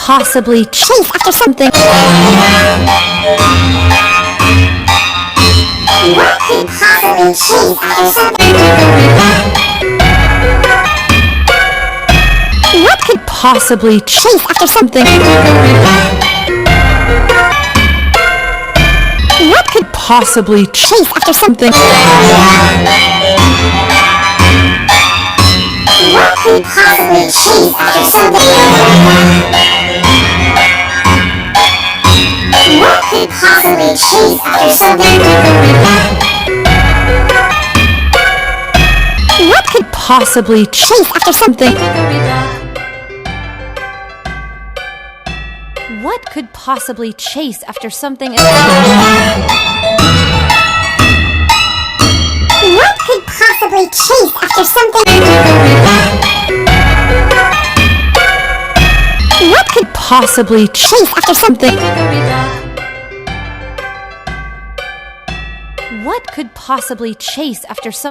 possibly chase after something? What could possibly chase after something? What could possibly chase after something? What could possibly chase after something? What could possibly chase after something? What could possibly chase after something? What could possibly chase after something? What could possibly chase after something? What could possibly chase after something? What could possibly chase after something? What could possibly chase after something?